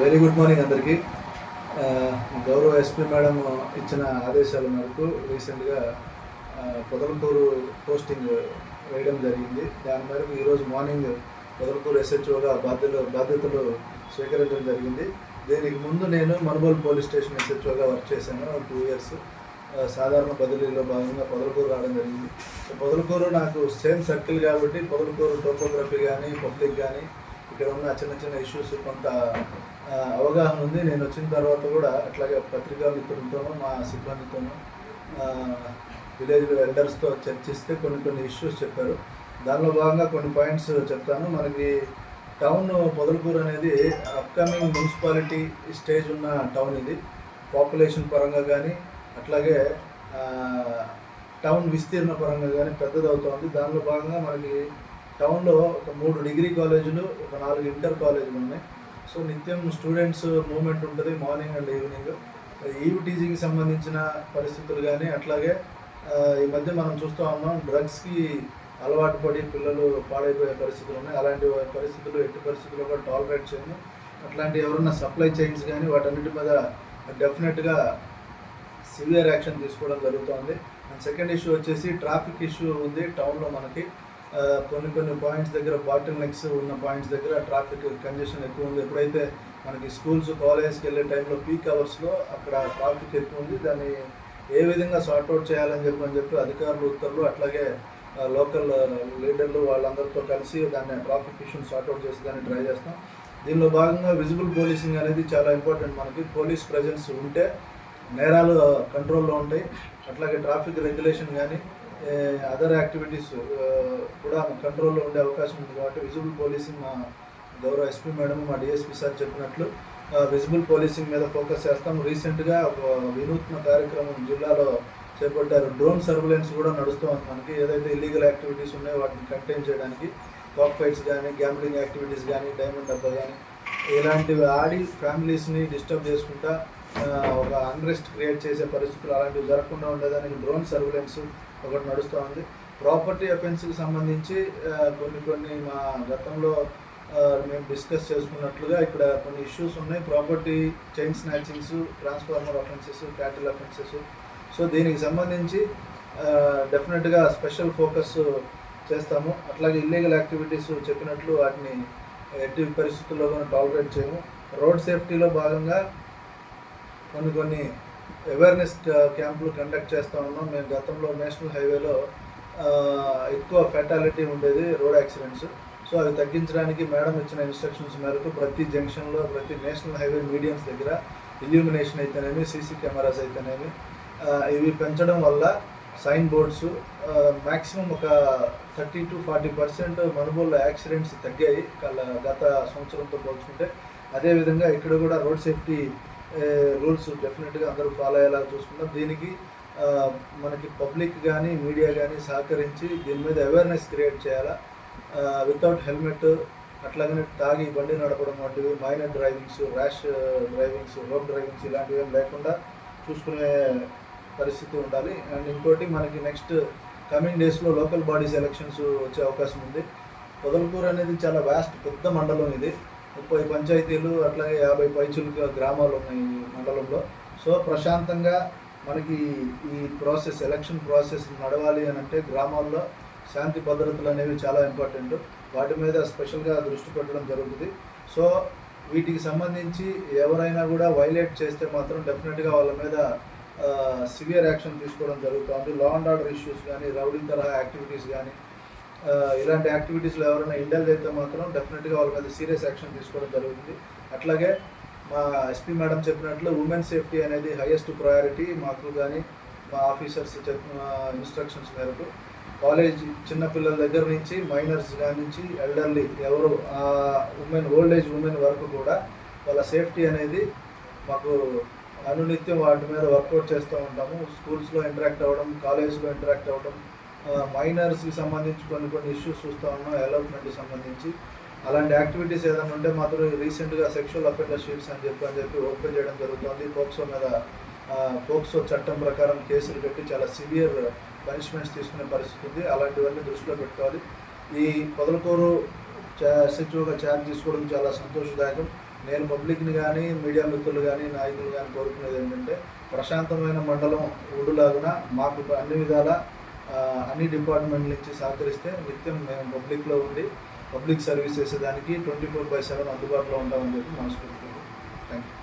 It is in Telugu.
వెరీ గుడ్ మార్నింగ్ అందరికీ. గౌరవ ఎస్పీ మేడం ఇచ్చిన ఆదేశాల మేరకు రీసెంట్గా పొదలకూరు పోస్టింగ్ వేయడం జరిగింది. దాని మేరకు ఈరోజు మార్నింగ్ పొదలకూరు ఎస్హెచ్ఓగా బాధ్యతలు స్వీకరించడం జరిగింది. దీనికి ముందు నేను మనుబోలు పోలీస్ స్టేషన్ ఎస్హెచ్ఓగా వర్క్ చేశాను 2 years. సాధారణ బదిలీలో భాగంగా పొదలకూరు రావడం జరిగింది. సో పొదలకూరు నాకు సేమ్ సర్కిల్ కాబట్టి పొదలకూరు టోపోగ్రఫీ కానీ పబ్లిక్ కానీ ఇక్కడ ఉన్న చిన్న చిన్న ఇష్యూస్ కొంత అవగాహన ఉంది. నేను వచ్చిన తర్వాత కూడా అట్లాగే పత్రికా మిత్రులతోనూ మా సిబ్బందితోనూ విలేజ్ ఎల్డర్స్తో చర్చిస్తే కొన్ని ఇష్యూస్ చెప్పారు. దానిలో భాగంగా కొన్ని పాయింట్స్ చెప్తాను. మనకి టౌన్ పొదలకూరు అనేది అప్కమింగ్ మున్సిపాలిటీ స్టేజ్ ఉన్న టౌన్. ఇది పాపులేషన్ పరంగా కానీ అట్లాగే టౌన్ విస్తీర్ణ పరంగా కానీ పెద్దదవుతోంది. దానిలో భాగంగా మనకి టౌన్లో ఒక 3 డిగ్రీ కాలేజీలు, ఒక 4 ఇంటర్ కాలేజీలు ఉన్నాయి. సో నిత్యం స్టూడెంట్స్ మూవ్మెంట్ ఉంటుంది మార్నింగ్ అండ్ ఈవినింగ్. టీజింగ్కి సంబంధించిన పరిస్థితులు కానీ అట్లాగే ఈ మధ్య మనం చూస్తూ ఉన్నాం డ్రగ్స్కి అలవాటు పడి పిల్లలు పాడైపోయే పరిస్థితులు ఉన్నాయి. అలాంటి పరిస్థితులు ఎట్టి పరిస్థితుల్లో కూడా టాలరేట్ చేయము. అట్లాంటి ఎవరన్నా సప్లై చైన్స్ కానీ వాటన్నిటి మీద డెఫినెట్గా సివియర్ యాక్షన్ తీసుకోవడం జరుగుతుంది. అండ్ సెకండ్ ఇష్యూ వచ్చేసి ట్రాఫిక్ ఇష్యూ ఉంది టౌన్లో. మనకి కొన్ని పాయింట్స్ దగ్గర బాటిల్ నెక్స్ ఉన్న పాయింట్స్ దగ్గర ట్రాఫిక్ కంజెషన్ ఎక్కువ ఉంది. ఎప్పుడైతే మనకి స్కూల్స్ కాలేజ్కి వెళ్ళే టైంలో పీక్ అవర్స్లో అక్కడ ట్రాఫిక్ ఎక్కువ ఉంది. దాన్ని ఏ విధంగా సార్ట్అవుట్ చేయాలని చెప్పి అధికారులు ఉత్తర్వులు అట్లాగే లోకల్ లీడర్లు వాళ్ళందరితో కలిసి దాన్ని ట్రాఫిక్ ఇష్యూని సార్ట్అవుట్ చేసి దాన్ని ట్రై చేస్తాం. దీనిలో భాగంగా విజిబుల్ పోలీసింగ్ అనేది చాలా ఇంపార్టెంట్. మనకి పోలీస్ ప్రెజెన్స్ ఉంటే నేరాలు కంట్రోల్లో ఉంటాయి. అట్లాగే ట్రాఫిక్ రెగ్యులేషన్ కానీ అదర్ యాక్టివిటీస్ కూడా కంట్రోల్లో ఉండే అవకాశం ఉంది. కాబట్టి విజిబుల్ పోలీసింగ్ మా గౌరవ ఎస్పీ మేడం మా డిఎస్పీ సార్ చెప్పినట్లు విజిబుల్ పోలీసింగ్ మీద ఫోకస్ చేస్తాం. రీసెంట్గా ఒక వినూత్న కార్యక్రమం జిల్లాలో చేపట్టారు. డ్రోన్ సర్వేలెన్స్ కూడా నడుస్తుంది. మనకి ఏదైతే ఇల్లీగల్ యాక్టివిటీస్ ఉన్నాయో వాటిని కంటైన్ చేయడానికి కాక్ ఫైట్స్ కానీ గ్యాంబ్లింగ్ యాక్టివిటీస్ కానీ డైమండ్ డబ్బా కానీ ఇలాంటివి ఆడి ఫ్యామిలీస్ని డిస్టర్బ్ చేసుకుంటా ఒక అన్రెస్ట్ క్రియేట్ చేసే పరిస్థితులు అలాంటివి జరగకుండా ఉండేదానికి డ్రోన్ సర్వేలెన్స్ ఒకటి నడుస్తూ ఉంది. ప్రాపర్టీ అఫెన్స్కి సంబంధించి కొన్ని మా గతంలో మేము డిస్కస్ చేసుకున్నట్లుగా ఇక్కడ కొన్ని ఇష్యూస్ ఉన్నాయి. Property chain snatchings, transformer offences, cattle offences. So దీనికి సంబంధించి డెఫినెట్గా స్పెషల్ ఫోకస్ చేస్తాము. అట్లాగే ఇల్లీగల్ యాక్టివిటీస్ చెప్పినట్లు వాటిని ఎట్టి పరిస్థితుల్లో కూడా టాలరేట్ చేయము. రోడ్ సేఫ్టీలో భాగంగా కొన్ని అవేర్నెస్ క్యాంపులు కండక్ట్ చేస్తూ ఉన్నాం. మేము గతంలో నేషనల్ హైవేలో ఎక్కువ ఫెటాలిటీ ఉండేది రోడ్ యాక్సిడెంట్స్. సో అవి తగ్గించడానికి మేడం ఇచ్చిన ఇన్స్ట్రక్షన్స్ మేరకు ప్రతి జంక్షన్లో ప్రతి నేషనల్ హైవే మీడియమ్స్ దగ్గర ఇల్యూమినేషన్ అయితేనేమి సీసీ కెమెరాస్ అయితేనేమి ఇవి పెంచడం వల్ల సైన్ బోర్డ్స్ మ్యాక్సిమం ఒక 30 to 40% మనుబోల్లో యాక్సిడెంట్స్ తగ్గాయి గత సంవత్సరంతో పోల్చుకుంటే. అదేవిధంగా ఇక్కడ కూడా రోడ్ సేఫ్టీ రూల్స్ డెఫినెట్గా అందరూ ఫాలో అయ్యేలా చూసుకుంటాం. దీనికి మనకి పబ్లిక్ కానీ మీడియా కానీ సహకరించి దీని మీద అవేర్నెస్ క్రియేట్ చేయాలా. వితౌట్ హెల్మెట్ అట్లాగనే తాగి బండి నడపడం వంటివి, minor drivings, rash drivings, road drivings ఇలాంటివి ఏం లేకుండా చూసుకునే పరిస్థితి ఉండాలి. అండ్ ఇంకోటి మనకి నెక్స్ట్ కమింగ్ డేస్లో లోకల్ బాడీస్ ఎలక్షన్స్ వచ్చే అవకాశం ఉంది. పొదలకూరు అనేది చాలా పెద్ద మండలం. ఇది 30 పంచాయతీలు అట్లాగే 50 పైచులుగా గ్రామాలు ఉన్నాయి ఈ మండలంలో. సో ప్రశాంతంగా మనకి ఈ ఎలక్షన్ ప్రాసెస్ నడవాలి అని అంటే గ్రామాల్లో శాంతి భద్రతలు అనేవి చాలా ఇంపార్టెంట్. వాటి మీద స్పెషల్గా దృష్టి పెట్టడం జరుగుతుంది. సో వీటికి సంబంధించి ఎవరైనా కూడా వైలేట్ చేస్తే మాత్రం డెఫినెట్గా వాళ్ళ మీద సివియర్ యాక్షన్ తీసుకోవడం జరుగుతుంది. లా అండ్ ఆర్డర్ ఇష్యూస్ కానీ రౌడీ తరహా యాక్టివిటీస్ కానీ ఇలాంటి యాక్టివిటీస్లో ఎవరైనా ఇండల్జ్ అయితే మాత్రం డెఫినెట్గా వాళ్ళ మీద సీరియస్ యాక్షన్ తీసుకోవడం జరుగుతుంది. అట్లాగే మా ఎస్పీ మేడం చెప్పినట్లు ఉమెన్ సేఫ్టీ అనేది హైయెస్ట్ ప్రయారిటీ మాకు కానీ మా ఆఫీసర్స్ చెప్పిన ఇన్స్ట్రక్షన్స్ మేరకు కాలేజ్ చిన్నపిల్లల దగ్గర నుంచి మైనర్స్ నుంచి ఎల్డర్లీ ఎవరు ఓల్డ్ ఏజ్ ఉమెన్ వరకు కూడా వాళ్ళ సేఫ్టీ అనేది మాకు అనునిత్యం వాటి మీద వర్కౌట్ చేస్తూ ఉంటాము. స్కూల్స్లో ఇంటరాక్ట్ అవ్వడం, కాలేజ్లో ఇంటరాక్ట్ అవ్వడం, మైనర్స్కి సంబంధించి కొన్ని ఇష్యూస్ చూస్తూ ఉన్నాం. డెవలప్మెంట్కి సంబంధించి అలాంటి యాక్టివిటీస్ ఏదైనా ఉంటే మాత్రం రీసెంట్గా సెక్షువల్ అఫెండర్ షీట్స్ అని చెప్పి ఓపెన్ చేయడం జరుగుతుంది. పోక్సో చట్టం ప్రకారం కేసులు పెట్టి చాలా సివియర్ పనిష్మెంట్స్ తీసుకునే పరిస్థితి ఉంది. అలాంటివన్నీ దృష్టిలో పెట్టుకోవాలి. ఈ పొదలకూరు ఎస్హెచ్ఓగా ఛార్జ్ తీసుకోవడం చాలా సంతోషదాయకం. నేను పబ్లిక్ని కానీ, మీడియా మిత్రులు కానీ, నాయకులు కానీ కోరుకునేది ఏంటంటే, ప్రశాంతమైన మండలం ఉండులాగున మాకు అన్ని విధాల అన్ని డిపార్ట్మెంట్ల నుంచి సహకరిస్తే నిత్యం మేము పబ్లిక్లో ఉండి పబ్లిక్ సర్వీస్ చేసేదానికి 24/7 అందుబాటులో ఉంటామని చెప్పి మనస్ఫూర్తిగా థ్యాంక్ యూ.